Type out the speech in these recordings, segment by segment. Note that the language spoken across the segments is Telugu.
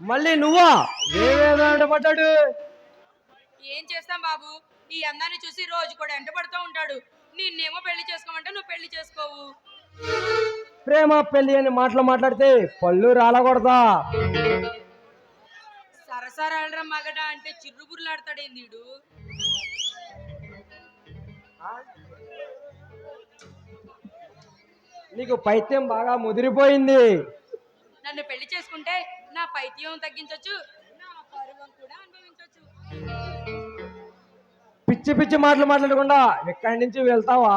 మళ్ళీ నువ్వా? ఏమేదో పడ్డాడు. ఏం చేస్తాం బాబు, ఈ అందాన్ని చూసి రోజు కూడా ఎంట పడుతూ ఉంటాడు. నిన్నేమో పెళ్లి చేసుకోమంటే నువ్వు పెళ్లి చేసుకోవు. ప్రేమ పెళ్లి అని మాట్లాడితే పళ్ళు రాలకూడదా? సరసరాలరా మగడ అంటే చిర్రుబుర్లాడతాడేంది వీడు. నీకు పైత్యం బాగా ముదిరిపోయింది. నన్ను పెళ్లి చేసుకుంటే నా పైత్యం తగ్గించొచ్చు, నా పరువం కూడా అనుభవించొచ్చు. పిచ్చి పిచ్చి మాట్లాడకుండా ఎక్కడి నుంచి వెళ్తావా?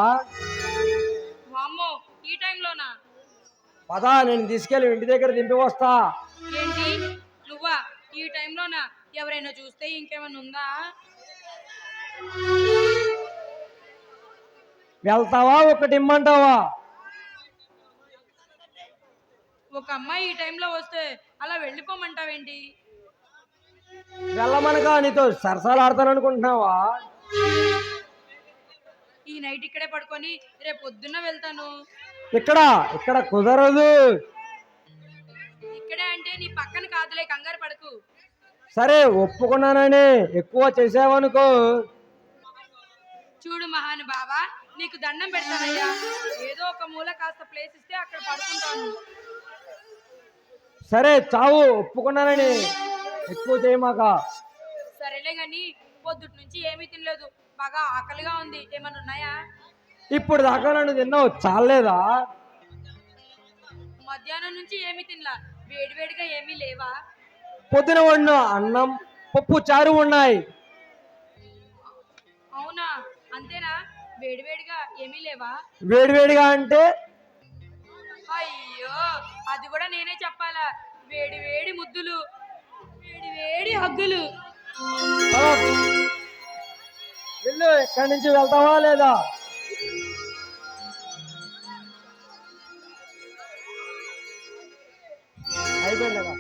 వామ్మో, ఈ టైంలోనా? పదా, నేను తీసుకెళ్ళి ఇంటి దగ్గర దింపి వస్తా. ఏంటి నువ్వా? ఈ టైంలోనా? ఎవరైనా చూస్తే ఇంకేమైనా ఉందా? వెళ్తావా ఒకటి ఇమ్మంటావా? ఒక అమ్మాయి ఈ టైంలో వస్తే అలా వెళ్ళిపోమంటావేంటి? వెళ్ళమనగా నీతో సరసాలు ఆడతాననుకుంటున్నావా? ఈ నైట్ ఇక్కడే పడుకొని రేపు పొద్దున్న వెళ్తాను. ఇక్కడ కుదరదు. ఇక్కడే అంటే నీ పక్కన కాదులే, కంగారు పడకు. సరే ఒప్పుకున్నానని ఎక్కువ చేసావనుకో. చూడు మహానుభావా, నీకు దండం పెడతానయ్యా. ఏదో ఒక మూల కాస్త ప్లేస్ ఇస్తే అక్కడ పడుకుంటాను. సరే చావు, ఒప్పుకున్నానని ఎక్కువ చేయమాక. సరేలే గాని పొద్దుటి నుంచి ఏమీ తినలేదు, బాగా ఆకలిగా ఉంది. ఏమన్నా ఉన్నాయా? ఇప్పుడు దాకా నన్ను తిన్నావు, చాలేదా? మధ్యాహ్నం నుంచి ఏమీ తినలా, వేడివేడిగా ఏమీ లేవా? పొద్దున వండిన అన్నం పప్పు చారు ఉన్నాయి. అవునా, అంతేనా? వేడివేడిగా ఏమీ లేవా? వేడివేడిగా అంటే? అయ్యో, అది కూడా నేనే చెప్పాలా? వేడి వేడి ముద్దులు, వేడి వేడి హగ్గులు. వెళ్ళు, ఎక్కడి నుంచి వెళ్తావా లేదా? అయిపోయింది కదా.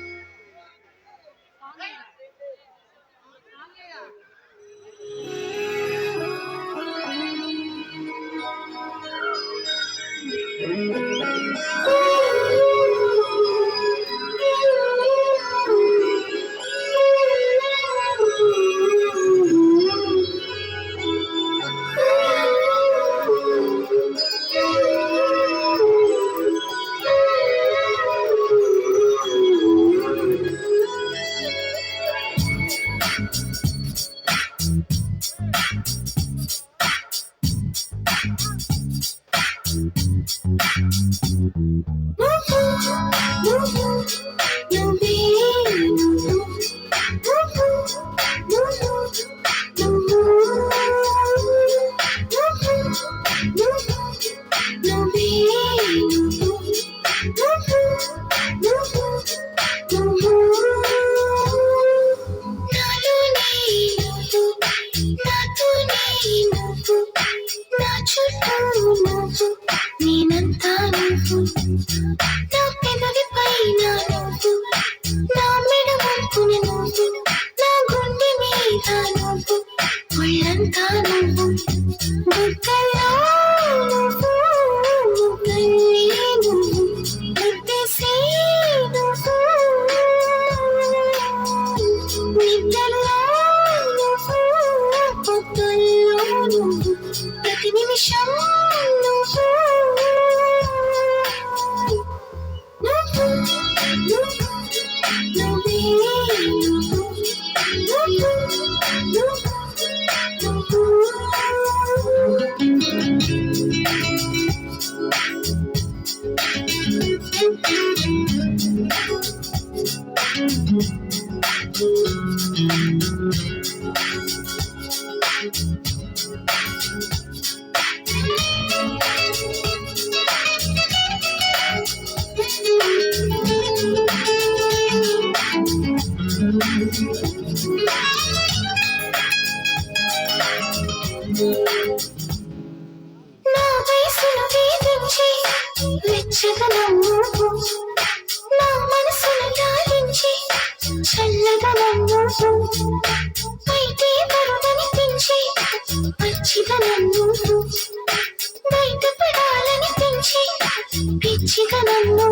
పిచ్చిగా నన్ను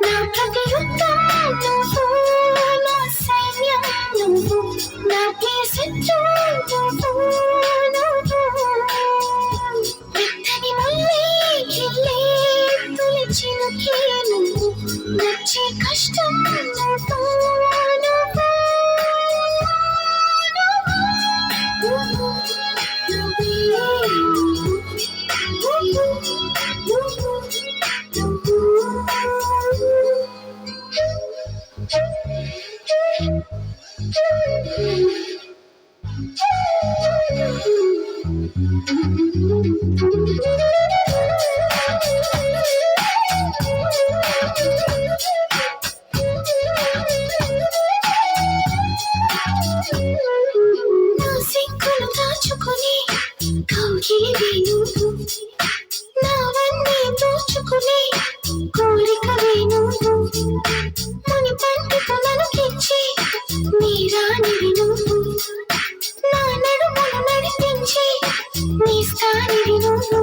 నా ప్రతి యుద్ధం నా సిగ్గులు దాచుకుని కౌగిలివి నువ్వు, నావన్నీ దోచుకుని కోరికవి నువ్వు, ముని పంటకు నలుగిచ్చి నీ రాణివి నువ్వు, నా నడుమును నడిపించి నీ స్థానివి నువ్వు,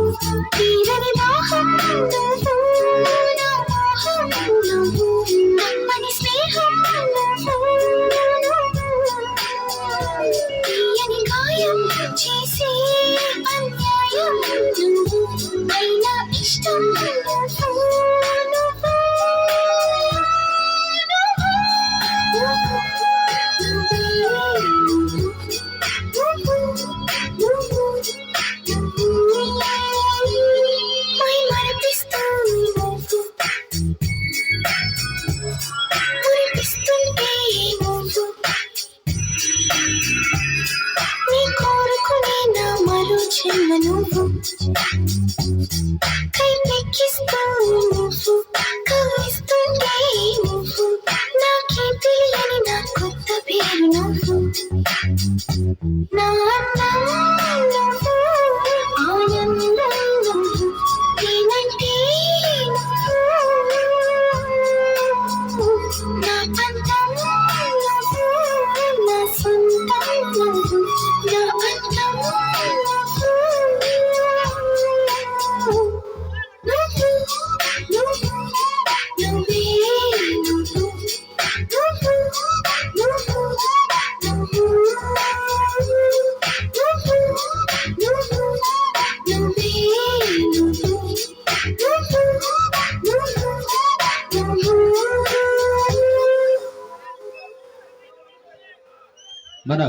తీరని దాహం నువ్వు, నా మోహం నువ్వు, నమ్మని స్నేహం నువ్వు, తీయని గాయం చేసే అన్యాయం నువ్వు, అయినా ఇష్టం నువ్వు, నువ్వు, మై మరపిస్తూ నువ్వు, మురిపిస్తుంటే నువ్వు, నీ కోరుకునే నా మరో జన్మ నువ్వు, కైపెక్కిస్తూ నువ్వు, కవ్విస్తుంటే నువ్వు, నాకే తెలియని నా కొత్త పేరు నువ్వు, నా అందం నువ్వు, ఆనందం నువ్వు, నేనంటే నువ్వు, నా పంతం నువ్వు, నా సొంతం నువ్వు, నా అందం నువ్వు, నువ్వు, నువ్వు, నువ్వే నువ్వు, నువ్వు, నువ్వు, నువ్వు, నువ్వు, నువ్వు, నువ్వే నువ్వు, నువ్వు, నువ్వు. మన